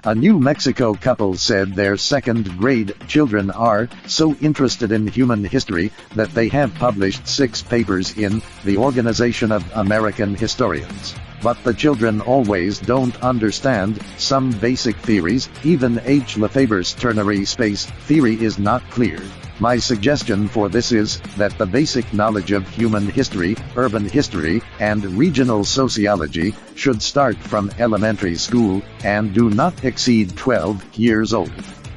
A New Mexico couple said their second-grade children are so interested in human history that they have published 6 papers in the Organization of American Historians. But the children always don't understand some basic theories. Even H. Lefever's ternary space theory is not clear. My suggestion for this is that the basic knowledge of human history, urban history, and regional sociology should start from elementary school and do not exceed 12 years old.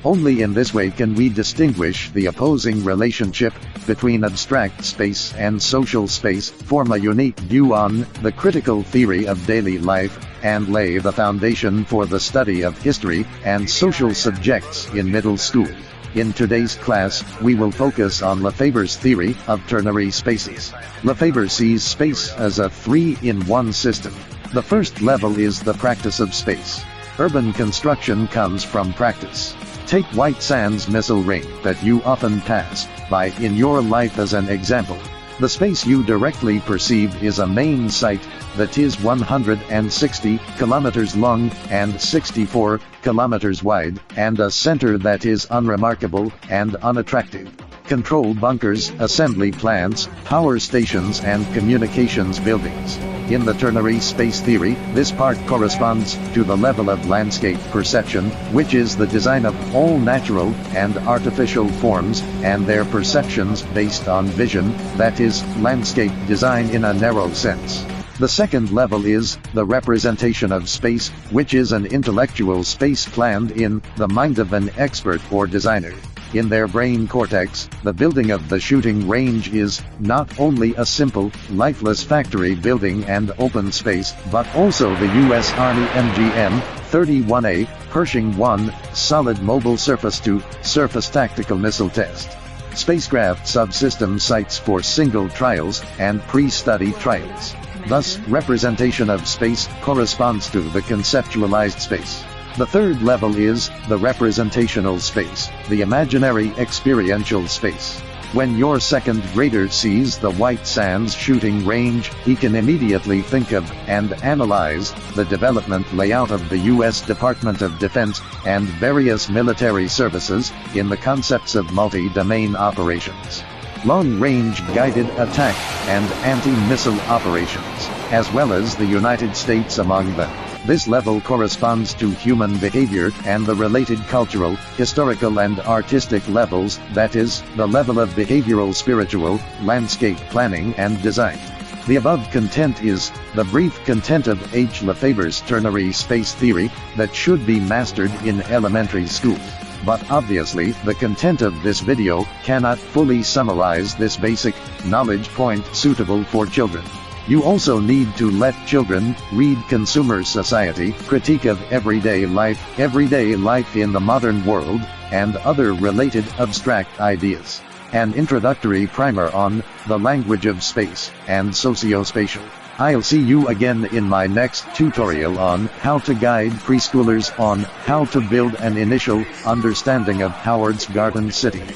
Only in this way can we distinguish the opposing relationship between abstract space and social space, form a unique view on the critical theory of daily life, and lay the foundation for the study of history and social subjects in middle school. In today's class, we will focus on Lefever's theory of ternary spaces. Lefever sees space as a 3-in-1 system. The first level is the practice of space. Urban construction comes from practice. Take White Sands missile range that you often pass by in your life as an example. The space you directly perceive is a main site that is 160 kilometers long and 64 kilometers wide, and a center that is unremarkable and unattractive. Control bunkers, assembly plants, power stations, and communications buildings. In the ternary space theory, this part corresponds to the level of landscape perception, which is the design of all natural and artificial forms, and their perceptions based on vision, that is, landscape design in a narrow sense. The second level is the representation of space, which is an intellectual space planned in the mind of an expert or designer. In their brain cortex, the building of the shooting range is not only a simple, lifeless factory building and open space, but also the U.S. Army MGM-31A Pershing 1 solid mobile surface-to-surface tactical missile test spacecraft subsystem sites for single trials and pre-study trials. Thus, representation of space corresponds to the conceptualized space. The third level is the representational space, the imaginary experiential space. When your second grader sees the White Sands shooting range, he can immediately think of and analyze the development layout of the U.S. Department of Defense and various military services in the concepts of multi-domain operations, long-range guided attack, and anti-missile operations, as well as the United States among them. This level corresponds to human behavior and the related cultural, historical, and artistic levels, that is, the level of behavioral spiritual, landscape planning and design. The above content is the brief content of H. Lefever's ternary space theory that should be mastered in elementary school. But obviously, the content of this video cannot fully summarize this basic knowledge point suitable for children. You also need to let children read Consumer Society, Critique of Everyday Life in the Modern World, and other related abstract ideas. An introductory primer on the language of space and sociospatial. I'll see you again in my next tutorial on how to guide preschoolers on how to build an initial understanding of Howard's Garden City.